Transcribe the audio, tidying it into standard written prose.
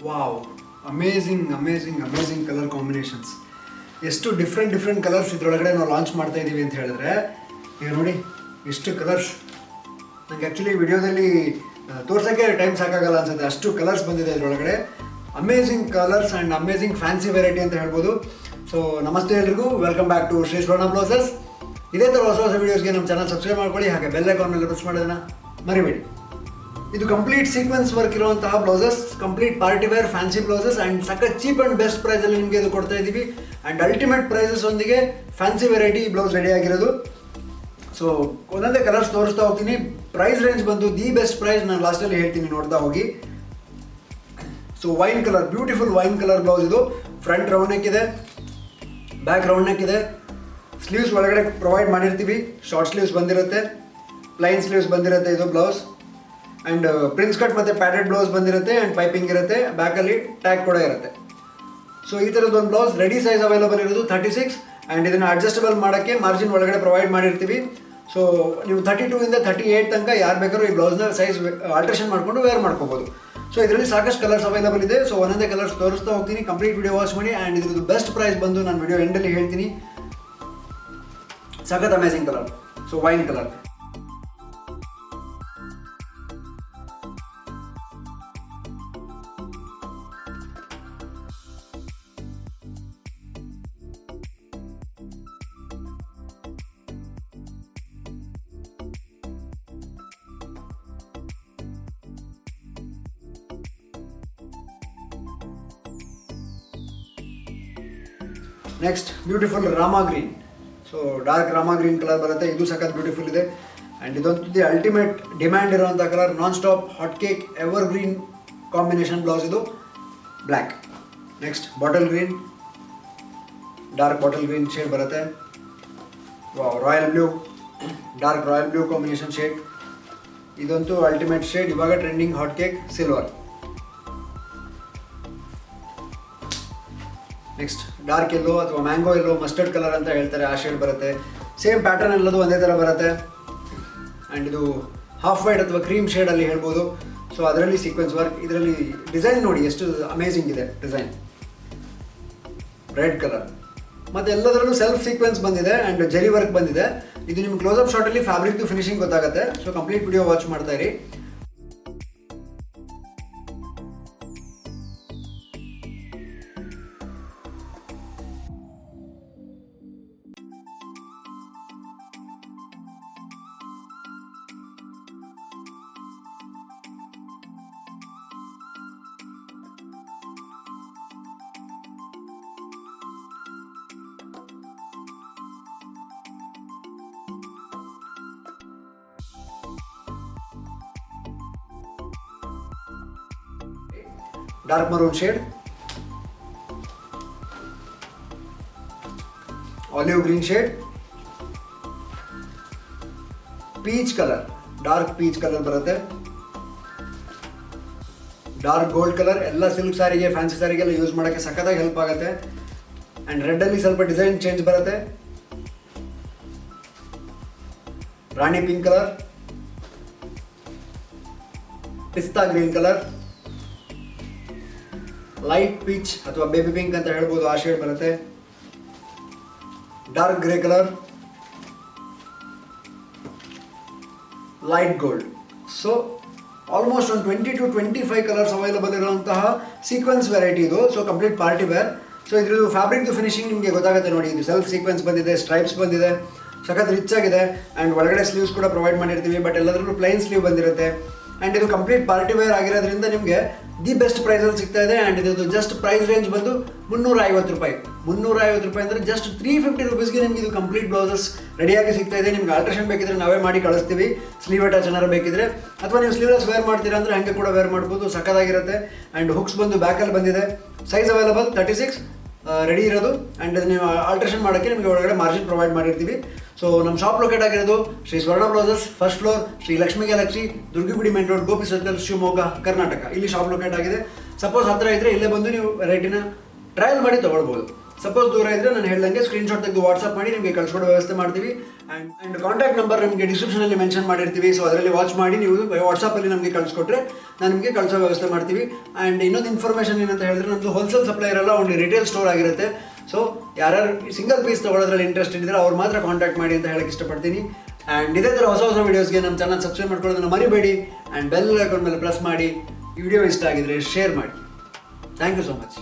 Wow, amazing colour combinations. ಎಷ್ಟು different colours ಇದರೊಳಗಡೆ ನಾವು ಲಾಂಚ್ ಮಾಡ್ತಾ ಇದ್ದೀವಿ ಅಂತ ಹೇಳಿದ್ರೆ, ಈಗ ನೋಡಿ ಎಷ್ಟು ಕಲರ್ಸ್. ನನಗೆ ಆ್ಯಕ್ಚುಲಿ ವಿಡಿಯೋದಲ್ಲಿ ತೋರ್ಸೋಕ್ಕೆ ಟೈಮ್ ಸಾಕಾಗಲ್ಲ ಅನ್ಸುತ್ತೆ, ಅಷ್ಟು ಕಲರ್ಸ್ ಬಂದಿದೆ ಇದರೊಳಗಡೆ. Amazing colours and amazing fancy variety ಅಂತ ಹೇಳ್ಬೋದು. ಸೊ ನಮಸ್ತೆ ಎಲ್ರಿಗೂ, welcome back to Shri Swarna blouses. ಇದೇ ಥರ ಹೊಸ ವೀಡಿಯೋಸ್ಗೆ ನಮ್ಮ ಚಾನಲ್ ಸಬ್ಸ್ಕ್ರೈಬ್ ಮಾಡ್ಕೊಳ್ಳಿ, ಹಾಗೆ ಬೆಲ್ ಐಕಾನ್ ಮೇಲೆ ಪ್ರೆಸ್ ಮಾಡೋದನ್ನ ಮರಿಬೇಡಿ. ಇದು ಕಂಪ್ಲೀಟ್ ಸೀಕ್ವೆನ್ಸ್ ವರ್ಕ್ ಇರುವಂತಹ blouses, complete party wear fancy blouses and ಸಖತ್ ಚೀಪ್ ಆ್ಯಂಡ್ ಬೆಸ್ಟ್ ಪ್ರೈಸಲ್ಲಿ ನಿಮಗೆ ಇದು ಕೊಡ್ತಾ ಇದ್ದೀವಿ. ಆ್ಯಂಡ್ ಅಲ್ಟಿಮೇಟ್ ಪ್ರೈಸಸ್ ಒಂದಿಗೆ ಫ್ಯಾನ್ಸಿ ವೆರೈಟಿ ಬ್ಲೌಸ್ ರೆಡಿ ಆಗಿರೋದು. ಸೊ ಒಂದೊಂದೇ ಕಲರ್ಸ್ ತೋರಿಸ್ತಾ ಹೋಗ್ತೀನಿ. ಪ್ರೈಸ್ ರೇಂಜ್ ಬಂದು ದಿ ಬೆಸ್ಟ್ ಪ್ರೈಸ್ ನಾನು ಲಾಸ್ಟಲ್ಲಿ ಹೇಳ್ತೀನಿ, ನೋಡ್ತಾ ಹೋಗಿ. So wine colour, beautiful wine colour blouse ಇದು. ಫ್ರಂಟ್ ರೌಂಡ್ ನೆಕ್ ಇದೆ, ಬ್ಯಾಕ್ ರೌಂಡ್ ನೆಕ್ ಇದೆ. ಸ್ಲೀವ್ಸ್ ಒಳಗಡೆ ಪ್ರೊವೈಡ್ ಮಾಡಿರ್ತೀವಿ, ಶಾರ್ಟ್ ಸ್ಲೀವ್ಸ್ ಬಂದಿರುತ್ತೆ, ಪ್ಲೈನ್ ಸ್ಲೀವ್ಸ್ ಬಂದಿರುತ್ತೆ ಇದು ಬ್ಲೌಸ್. ಆ್ಯಂಡ್ ಪ್ರಿನ್ಸ್ ಕಟ್ ಮತ್ತು ಪ್ಯಾಡೆಡ್ ಬ್ಲೌಸ್ ಬಂದಿರುತ್ತೆ ಆ್ಯಂಡ್ ಪೈಪಿಂಗ್ ಇರುತ್ತೆ, ಬ್ಯಾಕಲ್ಲಿ ಟ್ಯಾಗ್ ಕೂಡ ಇರುತ್ತೆ. ಸೊ ಈ ಥರದ್ದು ಒಂದು ಬ್ಲೌಸ್ ರೆಡಿ ಸೈಜ್ ಅವೈಲೇಬಲ್ ಇರೋದು 36. ಆ್ಯಂಡ್ ಇದನ್ನು ಅಡ್ಜಸ್ಟಬಲ್ ಮಾಡೋಕ್ಕೆ ಮಾರ್ಜಿನ್ ಒಳಗಡೆ ಪ್ರೊವೈಡ್ ಮಾಡಿರ್ತೀವಿ. ಸೊ ನೀವು 32 ಇಂದ 38 ತನಕ ಯಾರು ಬೇಕಾದ್ರೂ ಈ ಬ್ಲೌಸ್ನ ಸೈಜ್ ಆಲ್ಟ್ರೇಷನ್ ಮಾಡಿಕೊಂಡು ವೇರ್ ಮಾಡ್ಕೋಬೋದು. ಸೊ ಇದರಲ್ಲಿ ಸಾಕಷ್ಟು ಕಲರ್ಸ್ ಅವೈಲೇಬಲ್ ಇದೆ. ಸೊ ಒಂದೊಂದೇ ಕಲರ್ಸ್ ತೋರಿಸ್ತಾ ಹೋಗ್ತೀನಿ, ಕಂಪ್ಲೀಟ್ ವಿಡಿಯೋ ವಾಚ್ ಮಾಡಿ. ಆ್ಯಂಡ್ ಇದ್ರದ್ದು ಬೆಸ್ಟ್ ಪ್ರೈಸ್ ಬಂದು ನಾನು ವಿಡಿಯೋ ಎಂಡಲ್ಲಿ ಹೇಳ್ತೀನಿ. ಸಖತ್ amazing colour. So wine colour. Next beautiful Rama green. So dark Rama green colour ಬರುತ್ತೆ, ಇದು ಸಖತ್ ಬ್ಯೂಟಿಫುಲ್ ಇದೆ. ಆ್ಯಂಡ್ ಇದೊಂದು ದಿ ಅಲ್ಟಿಮೇಟ್ ಡಿಮ್ಯಾಂಡ್ ಇರುವಂಥ colour, non stop hot cake evergreen combination blouse ಇದು, black. Next bottle green, dark bottle green shade ಬರುತ್ತೆ. Royal blue, dark royal blue combination shade. ಇದಂತೂ ultimate shade, ಇವಾಗ trending hot cake silver. Next dark yellow ಅಥವಾ mango ಎಲ್ಲೋ, mustard colour ಅಂತ ಹೇಳ್ತಾರೆ, ಆ shade ಬರುತ್ತೆ. Same pattern ಎಲ್ಲದು ಒಂದೇ ಥರ ಬರುತ್ತೆ. ಆ್ಯಂಡ್ ಇದು ಹಾಫ್ ವೈಟ್ ಅಥವಾ ಕ್ರೀಮ್ ಶೇಡಲ್ಲಿ ಹೇಳ್ಬೋದು. ಸೊ ಅದರಲ್ಲಿ ಸೀಕ್ವೆನ್ಸ್ ವರ್ಕ್, ಇದರಲ್ಲಿ ಡಿಸೈನ್ ನೋಡಿ ಎಷ್ಟು ಅಮೇಝಿಂಗ್ ಇದೆ ಡಿಸೈನ್. ರೆಡ್ ಕಲರ್ ಮತ್ತು ಎಲ್ಲದರಲ್ಲೂ ಸೆಲ್ಫ್ ಸೀಕ್ವೆನ್ಸ್ ಬಂದಿದೆ ಆ್ಯಂಡ್ ಜರಿ ವರ್ಕ್ ಬಂದಿದೆ. ಇದು ನಿಮ್ಮ ಕ್ಲೋಸಪ್ ಶಾಟಲ್ಲಿ ಫ್ಯಾಬ್ರಿಕ್ದು ಫಿನಿಶಿಂಗ್ ಗೊತ್ತಾಗುತ್ತೆ. ಸೊ ಕಂಪ್ಲೀಟ್ ವಿಡಿಯೋ ವಾಚ್ ಮಾಡ್ತಾ ಇರಿ. Dark maroon shade, olive green shade, peach colour, dark peach colour ಬರುತ್ತೆ, ಡಾರ್ಕ್ ಗೋಲ್ಡ್ ಕಲರ್. ಎಲ್ಲ ಸಿಲ್ಕ್ ಸ್ಯಾರಿಗೆ, ಫ್ಯಾನ್ಸಿ ಸ್ಯಾರಿಗೆಲ್ಲ ಯೂಸ್ ಮಾಡೋಕ್ಕೆ ಸಖತ್ತಾಗಿ ಹೆಲ್ಪ್ ಆಗುತ್ತೆ. ಆ್ಯಂಡ್ ರೆಡ್ಡಲ್ಲಿ ಸ್ವಲ್ಪ ಡಿಸೈನ್ ಚೇಂಜ್ ಬರುತ್ತೆ. ರಾಣಿ ಪಿಂಕ್ ಕಲರ್, ಪಿಸ್ತಾ ಗ್ರೀನ್ ಕಲರ್, ಲೈಟ್ ಪೀಚ್ ಅಥವಾ ಬೇಬಿ ಪಿಂಕ್ ಅಂತ ಹೇಳ್ಬೋದು, ಆ ಶೇಡ್ ಬರುತ್ತೆ. Dark grey colour, light gold. So almost ಒಂದು 20 to 25 ಕಲರ್ಸ್ ಅವೈಲೇಬಲ್ ಇರುವಂತಹ ಸೀಕ್ವೆನ್ಸ್ ವೆರೈಟಿ ಇದು. So complete party wear. So ಇದ್ರದ್ದು ಫ್ಯಾಬ್ರಿಕ್ದು ಫಿನಿಶಿಂಗ್ ನಿಮಗೆ ಗೊತ್ತಾಗುತ್ತೆ ನೋಡಿ. ಇದು ಸೆಲ್ಫ್ ಸೀಕ್ವೆನ್ಸ್ ಬಂದಿದೆ, ಸ್ಟ್ರೈಪ್ಸ್ ಬಂದಿದೆ, ಸಖತ್ ರಿಚ್ ಆಗಿದೆ. ಆ್ಯಂಡ್ ಒಳಗಡೆ ಸ್ಲೀವ್ಸ್ ಕೂಡ ಪ್ರೊವೈಡ್ ಮಾಡಿರ್ತೀವಿ, ಬಟ್ ಎಲ್ಲದರಲ್ಲೂ ಪ್ಲೈನ್ ಸ್ಲೀವ್ ಬಂದಿರುತ್ತೆ. ಆ್ಯಂಡ್ ಇದು ಕಂಪ್ಲೀಟ್ ಪಾರ್ಟಿ ವೇರ್ ಆಗಿರೋದ್ರಿಂದ ನಿಮಗೆ ದಿ ಬೆಸ್ಟ್ ಪ್ರೈಸಲ್ಲಿ ಸಿಗ್ತಾ ಇದೆ. ಆ್ಯಂಡ್ ಇದು ಜಸ್ಟ್ ಪ್ರೈಸ್ ರೇಂಜ್ ಬಂದು 350 ರೂಪಾಯಿ. 350 ರೂಪಾಯಿ ಅಂದರೆ ಜಸ್ಟ್ 350 ರೂಪೀಸ್ಗೆ ನಿಮ್ಗೆ ಇದು ಕಂಪ್ಲೀಟ್ ಬ್ಲೌಸಸ್ ರೆಡಿಯಾಗಿ ಸಿಗ್ತಾ ಇದೆ. ನಿಮ್ಗೆ ಆಲ್ಟ್ರೇಷನ್ ಬೇಕಿದ್ರೆ ನಾವೇ ಮಾಡಿ ಕಳಿಸ್ತೀವಿ, ಸ್ಲೀವ್ ಅಟ್ಯಾಚ್ ಏನಾರು ಬೇಕಿದ್ರೆ. ಅಥವಾ ನೀವು ಸ್ಲೀವ್ಲೆಸ್ ವೇರ್ ಮಾಡ್ತೀರಾ ಅಂದರೆ ಹಾಗೆ ಕೂಡ ವೇರ್ ಮಾಡ್ಬೋದು, ಸಖತ್ತಾಗಿರುತ್ತೆ. ಆ್ಯಂಡ್ ಹುಕ್ಸ್ ಬಂದು ಬ್ಯಾಕಲ್ಲಿ ಬಂದಿದೆ. ಸೈಜ್ ಅವೈಲೇಬಲ್ 36 ರೆಡಿ ಇರೋದು. ಆ್ಯಂಡ್ ನೀವು ಆಲ್ಟ್ರೇಷನ್ ಮಾಡೋಕ್ಕೆ ನಿಮಗೆ ಒಳಗಡೆ ಮಾರ್ಜಿನ್ ಪ್ರೊವೈಡ್ ಮಾಡಿರ್ತೀವಿ. ಸೊ ನಮ್ಮ ಶಾಪ್ ಲೊಕೇಟ್ ಆಗಿರೋದು Shri Swarna blouses, first floor, Shri Lakshmi galaxy, Durgigudi main road, Gopi circle, Shivamogga, Karnataka. ಇಲ್ಲಿ ಶಾಪ್ ಲೊಕೇಟ್ ಆಗಿದೆ. ಸಪೋಸ್ ಹತ್ತಿರ ಇದ್ದರೆ ಇಲ್ಲೇ ಬಂದು ನೀವು ವೆರೈಟಿನ ಟ್ರಯಲ್ ಮಾಡಿ ತೊಗೊಳ್ಬೋದು. ಸಪೋಸ್ ದೂರ ಇದ್ದರೆ ನಾನು ಹೇಳ್ದಂಗೆ ಸ್ಕ್ರೀನ್ಶಾಟ್ ತೆಗೆದು ವಾಟ್ಸಪ್ ಮಾಡಿ ನಿಮಗೆ ಕಳ್ಸ್ಕೊಡೋ ವ್ಯವಸ್ಥೆ ಮಾಡ್ತೀವಿ. ಆ್ಯಂಡ್ ಕಾಂಟ್ಯಾಕ್ಟ್ ನಂಬರ್ ನಿಮಗೆ ಡಿಸ್ಕ್ರಿಪ್ಷನಲ್ಲಿ ಮೆನ್ಷನ್ ಮಾಡಿರ್ತೀವಿ. ಸೊ ಅದರಲ್ಲಿ ವಾಚ್ ಮಾಡಿ ನೀವು ವಾಟ್ಸಪ್ಪಲ್ಲಿ ನಮಗೆ ಕಳಿಸ್ಕೊಟ್ರೆ ನಾನು ನಿಮಗೆ ಕಳಿಸೋ ವ್ಯವಸ್ಥೆ ಮಾಡ್ತೀವಿ. ಆ್ಯಂಡ್ ಇನ್ನೊಂದು ಇನ್ಫಾರ್ಮೇಷನ್ ಏನಂತ ಹೇಳಿದ್ರೆ ನಮ್ಮದು ಹೋಲ್ಸೇಲ್ ಸಪ್ಲೈ ಇರಲ್ಲ, ಒಂದು ರಿಟೇಲ್ ಸ್ಟೋರ್ ಆಗಿರುತ್ತೆ. ಸೊ ಯಾರ್ಯಾರು ಸಿಂಗಲ್ ಪೀಸ್ ತೊಗೊಳೋದ್ರಲ್ಲಿ ಇಂಟ್ರೆಸ್ಟ್ ಇದ್ದರೆ ಅವ್ರು ಮಾತ್ರ ಕಾಂಟ್ಯಾಕ್ಟ್ ಮಾಡಿ ಅಂತ ಹೇಳಕ್ಕೆ ಇಷ್ಟಪಡ್ತೀನಿ. ಆ್ಯಂಡ್ ಇದೇ ಥರ ಹೊಸ ಹೊಸ ವೀಡಿಯೋಸ್ಗೆ ನಮ್ಮ ಚಾನಲ್ ಸಬ್ಸ್ಕ್ರೈಬ್ ಮಾಡ್ಕೊಳ್ಳೋದನ್ನು ಮರಿಬೇಡಿ. ಆ್ಯಂಡ್ ಬೆಲ್ ಐಕಾನ್ ಮೇಲೆ ಪ್ರೆಸ್ ಮಾಡಿ. ಈ ವಿಡಿಯೋ ಇಷ್ಟ ಆಗಿದ್ರೆ ಶೇರ್ ಮಾಡಿ. Thank you so much.